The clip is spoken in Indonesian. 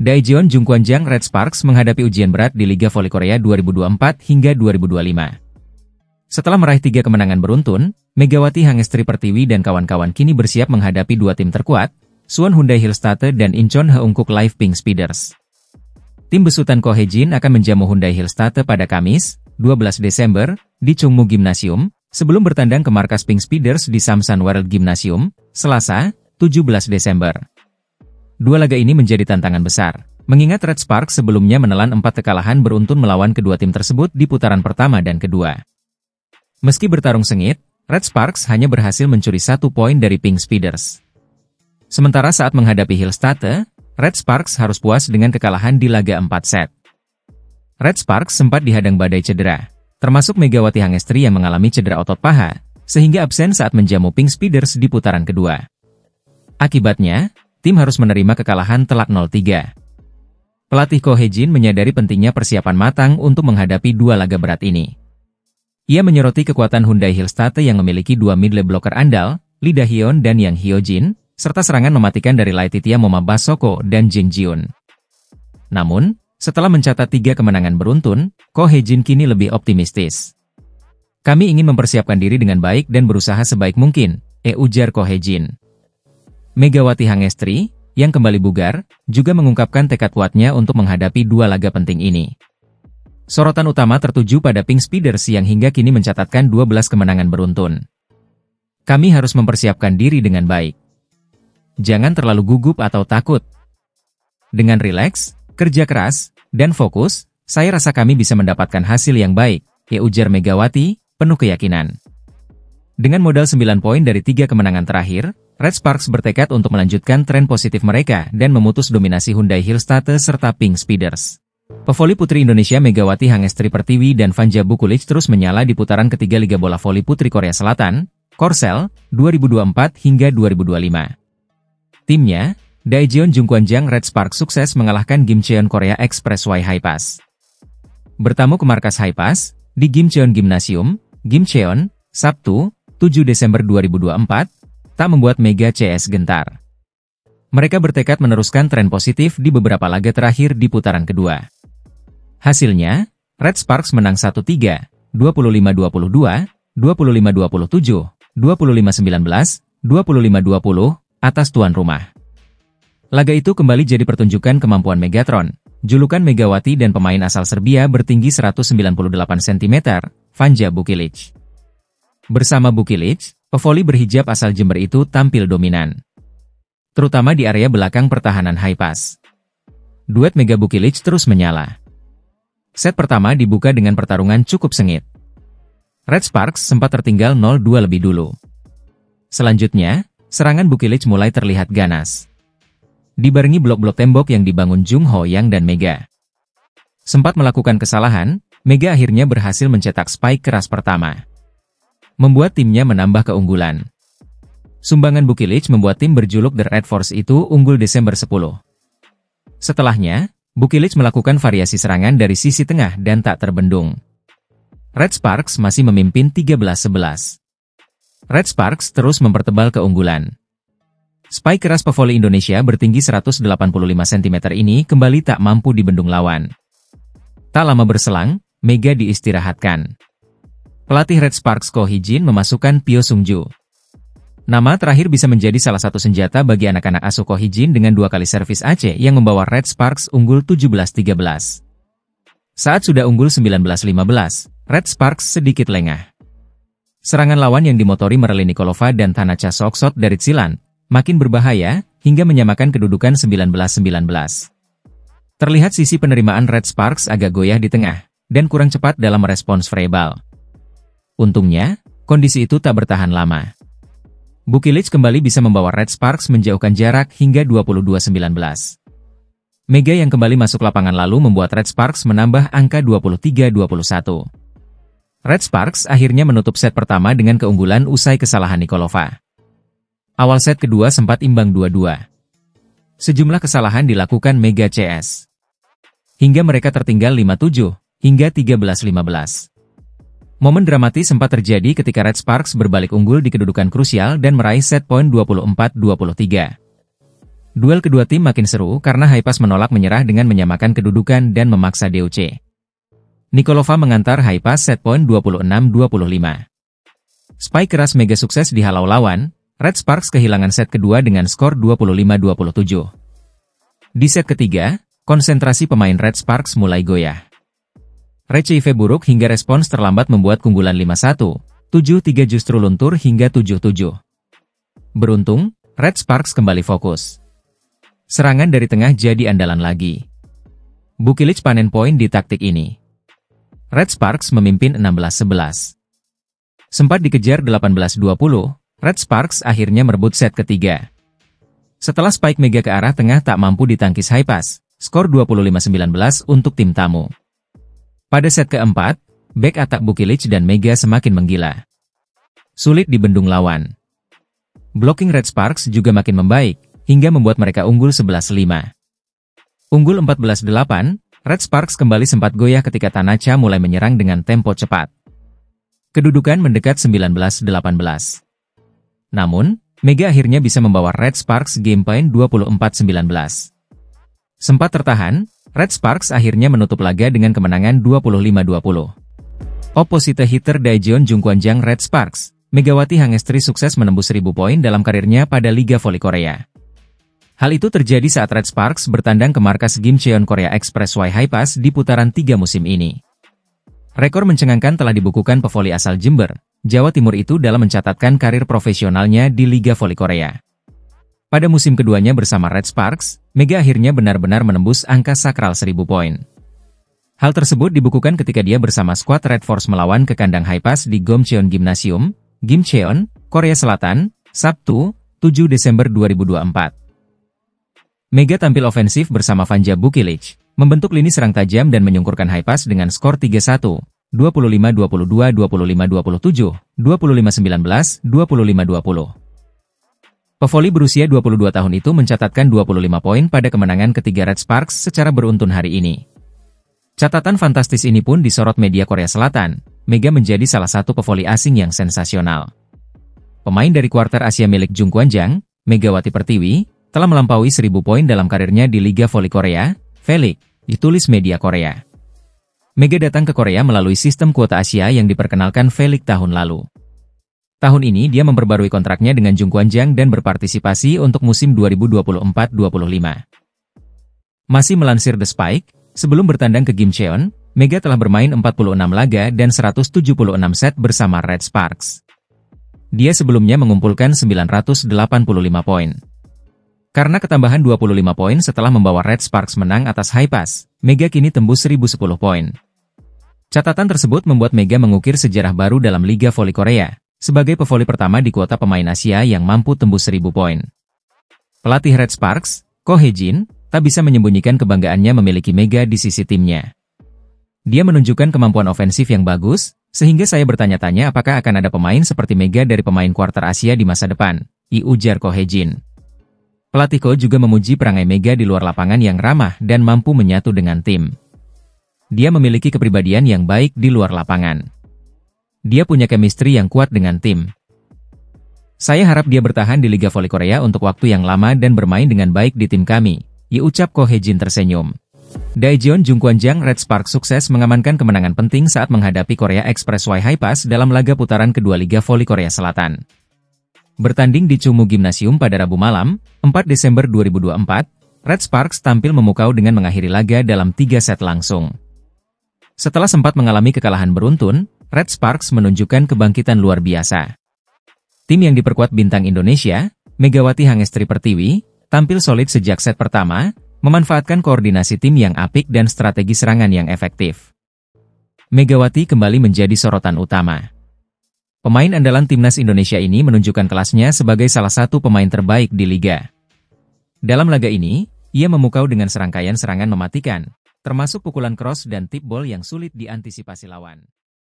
Daejeon Jungkwanjang Red Sparks menghadapi ujian berat di Liga Voli Korea 2024 hingga 2025. Setelah meraih 3 kemenangan beruntun, Megawati Hangestri Pertiwi dan kawan-kawan kini bersiap menghadapi 2 tim terkuat, Suwon Hyundai Hillstate dan Incheon Heungkuk Live Pink Speeders. Tim besutan Ko Hae-jin akan menjamu Hyundai Hillstate pada Kamis, 12 Desember, di Chungmu Gymnasium, sebelum bertandang ke markas Pink Speeders di Samsan World Gymnasium, Selasa, 17 Desember. Dua laga ini menjadi tantangan besar, mengingat Red Sparks sebelumnya menelan 4 kekalahan beruntun melawan kedua tim tersebut di putaran pertama dan kedua. Meski bertarung sengit, Red Sparks hanya berhasil mencuri 1 poin dari Pink Speeders. Sementara saat menghadapi Hillstate, Red Sparks harus puas dengan kekalahan di laga 4 set. Red Sparks sempat dihadang badai cedera, termasuk Megawati Hangestri yang mengalami cedera otot paha, sehingga absen saat menjamu Pink Speeders di putaran kedua. Akibatnya, tim harus menerima kekalahan telak 0-3. Pelatih Ko Hae-jin menyadari pentingnya persiapan matang untuk menghadapi 2 laga berat ini. Ia menyoroti kekuatan Hyundai Hillstate yang memiliki 2 middle blocker andal, Lee Da-hyun dan Yang Hyo-jin, serta serangan mematikan dari Laetitia Momaba Soko dan Jin Jiun. Namun, setelah mencatat 3 kemenangan beruntun, Ko Hae-jin kini lebih optimistis. Kami ingin mempersiapkan diri dengan baik dan berusaha sebaik mungkin, ujar Ko Hae-jin. Megawati Hangestri, yang kembali bugar, juga mengungkapkan tekad kuatnya untuk menghadapi 2 laga penting ini. Sorotan utama tertuju pada Pink Speeders yang hingga kini mencatatkan 12 kemenangan beruntun. Kami harus mempersiapkan diri dengan baik. Jangan terlalu gugup atau takut. Dengan rileks, kerja keras, dan fokus, saya rasa kami bisa mendapatkan hasil yang baik, ujar Megawati, penuh keyakinan. Dengan modal 9 poin dari 3 kemenangan terakhir, Red Sparks bertekad untuk melanjutkan tren positif mereka dan memutus dominasi Hyundai Hillstate serta Pink Speeders. Pevoli putri Indonesia Megawati Hangestri Pertiwi dan Vanja Bukulic terus menyala di putaran ketiga Liga Bola Voli Putri Korea Selatan, Korsel, 2024 hingga 2025. Timnya, Daejeon Jungkwanjang Red Sparks sukses mengalahkan Gimcheon Korea Expressway Highpass. Bertamu ke markas Highpass, di Gimcheon Gymnasium, Gimcheon, Sabtu, 7 Desember 2024, tak membuat Mega CS gentar. Mereka bertekad meneruskan tren positif di beberapa laga terakhir di putaran kedua. Hasilnya, Red Sparks menang 1-3, 25-22, 25-27, 25-19, 25-20, atas tuan rumah. Laga itu kembali jadi pertunjukan kemampuan Megatron, julukan Megawati dan pemain asal Serbia bertinggi 198 cm, Vanja Bukulic. Bersama Bukulic, pevoli berhijab asal Jember itu tampil dominan, terutama di area belakang pertahanan Highpass. Duet Mega Bukulic terus menyala. Set pertama dibuka dengan pertarungan cukup sengit. Red Sparks sempat tertinggal 0-2 lebih dulu. Selanjutnya, serangan Bukulic mulai terlihat ganas. Dibarengi blok-blok tembok yang dibangun Jung Ho Yang dan Mega. Sempat melakukan kesalahan, Mega akhirnya berhasil mencetak spike keras pertama, membuat timnya menambah keunggulan. Sumbangan Bukulic membuat tim berjuluk The Red Force itu unggul Desember 10. Setelahnya, Bukulic melakukan variasi serangan dari sisi tengah dan tak terbendung. Red Sparks masih memimpin 13-11. Red Sparks terus mempertebal keunggulan. Spike keras pevoli Indonesia bertinggi 185 cm ini kembali tak mampu dibendung lawan. Tak lama berselang, Mega diistirahatkan. Pelatih Red Sparks Ko Hae-jin memasukkan Pyo Sung-ju. Nama terakhir bisa menjadi salah satu senjata bagi anak-anak asuh Ko Hae-jin dengan 2 kali servis Aceh yang membawa Red Sparks unggul 17-13. Saat sudah unggul 19-15, Red Sparks sedikit lengah. Serangan lawan yang dimotori Merlin Nikolova dan Tanacha Soksot dari Tsilan makin berbahaya hingga menyamakan kedudukan 19-19. Terlihat sisi penerimaan Red Sparks agak goyah di tengah dan kurang cepat dalam merespons verbal. Untungnya, kondisi itu tak bertahan lama. Bukulic kembali bisa membawa Red Sparks menjauhkan jarak hingga 22-19. Mega yang kembali masuk lapangan lalu membuat Red Sparks menambah angka 23-21. Red Sparks akhirnya menutup set pertama dengan keunggulan usai kesalahan Nikolova. Awal set kedua sempat imbang 2-2. Sejumlah kesalahan dilakukan Mega CS, hingga mereka tertinggal 5-7 hingga 13-15. Momen dramatis sempat terjadi ketika Red Sparks berbalik unggul di kedudukan krusial dan meraih set poin 24-23. Duel kedua tim makin seru karena Haipas menolak menyerah dengan menyamakan kedudukan dan memaksa DOC. Nikolova mengantar Haipas set point 26-25. Spike keras Mega sukses dihalau lawan, Red Sparks kehilangan set kedua dengan skor 25-27. Di set ketiga, konsentrasi pemain Red Sparks mulai goyah. Receive buruk hingga respons terlambat membuat keunggulan 5-1, 7-3 justru luntur hingga 7-7. Beruntung, Red Sparks kembali fokus. Serangan dari tengah jadi andalan lagi. Bukilic panen poin di taktik ini. Red Sparks memimpin 16-11. Sempat dikejar 18-20, Red Sparks akhirnya merebut set ketiga. Setelah spike Mega ke arah tengah tak mampu ditangkis Haipas, skor 25-19 untuk tim tamu. Pada set keempat, back atak Bukilic dan Mega semakin menggila. Sulit dibendung lawan. Blocking Red Sparks juga makin membaik, hingga membuat mereka unggul 11-5. Unggul 14-8, Red Sparks kembali sempat goyah ketika Tanaka mulai menyerang dengan tempo cepat. Kedudukan mendekat 19-18. Namun, Mega akhirnya bisa membawa Red Sparks game point 24-19. Sempat tertahan, Red Sparks akhirnya menutup laga dengan kemenangan 25-20. Opposite hitter Daejeon Jungkwanjang Red Sparks, Megawati Hangestri sukses menembus 1000 poin dalam karirnya pada Liga Voli Korea. Hal itu terjadi saat Red Sparks bertandang ke markas Gimcheon Korea Expressway Haipas di putaran 3 musim ini. Rekor mencengangkan telah dibukukan pevoli asal Jember, Jawa Timur itu dalam mencatatkan karir profesionalnya di Liga Voli Korea. Pada musim keduanya bersama Red Sparks, Mega akhirnya benar-benar menembus angka sakral 1000 poin. Hal tersebut dibukukan ketika dia bersama skuad Red Force melawan ke kandang Haipas di Gomcheon Gymnasium, Gimcheon, Korea Selatan, Sabtu, 7 Desember 2024. Mega tampil ofensif bersama Vanja Bukilic, membentuk lini serang tajam dan menyungkurkan Haipas dengan skor 3-1, 25-22, 25-27, 25-19, 25-20. Pevoli berusia 22 tahun itu mencatatkan 25 poin pada kemenangan ketiga Red Sparks secara beruntun hari ini. Catatan fantastis ini pun disorot media Korea Selatan, Mega menjadi salah satu pevoli asing yang sensasional. Pemain dari kuarter Asia milik Jungkwanjang, Megawati Pertiwi, telah melampaui 1000 poin dalam karirnya di Liga Voli Korea, VLIC, ditulis media Korea. Mega datang ke Korea melalui sistem kuota Asia yang diperkenalkan VLIC tahun lalu. Tahun ini dia memperbarui kontraknya dengan Jungkwanjang dan berpartisipasi untuk musim 2024-25. Masih melansir The Spike, sebelum bertandang ke Gimcheon, Mega telah bermain 46 laga dan 176 set bersama Red Sparks. Dia sebelumnya mengumpulkan 985 poin. Karena ketambahan 25 poin setelah membawa Red Sparks menang atas Haipas, Mega kini tembus 1010 poin. Catatan tersebut membuat Mega mengukir sejarah baru dalam Liga Voli Korea, sebagai pevoli pertama di kuota pemain Asia yang mampu tembus 1000 poin. Pelatih Red Sparks, Ko Hye-jin, tak bisa menyembunyikan kebanggaannya memiliki Mega di sisi timnya. Dia menunjukkan kemampuan ofensif yang bagus, sehingga saya bertanya-tanya apakah akan ada pemain seperti Mega dari pemain kuarter Asia di masa depan, ujar Ko Hye-jin. Pelatih Ko juga memuji perangai Mega di luar lapangan yang ramah dan mampu menyatu dengan tim. Dia memiliki kepribadian yang baik di luar lapangan. Dia punya chemistry yang kuat dengan tim. Saya harap dia bertahan di Liga Voli Korea untuk waktu yang lama dan bermain dengan baik di tim kami, ucap Ko Hye-jin tersenyum. Daejeon Jungkwanjang Red Sparks sukses mengamankan kemenangan penting saat menghadapi Korea Expressway Haipas dalam laga putaran kedua Liga Voli Korea Selatan. Bertanding di Chungmu Gymnasium pada Rabu malam, 4 Desember 2024, Red Sparks tampil memukau dengan mengakhiri laga dalam 3 set langsung. Setelah sempat mengalami kekalahan beruntun, Red Sparks menunjukkan kebangkitan luar biasa. Tim yang diperkuat bintang Indonesia, Megawati Hangestri Pertiwi, tampil solid sejak set pertama, memanfaatkan koordinasi tim yang apik dan strategi serangan yang efektif. Megawati kembali menjadi sorotan utama. Pemain andalan timnas Indonesia ini menunjukkan kelasnya sebagai salah satu pemain terbaik di liga. Dalam laga ini, ia memukau dengan serangkaian serangan mematikan, termasuk pukulan cross dan tip ball yang sulit diantisipasi lawan.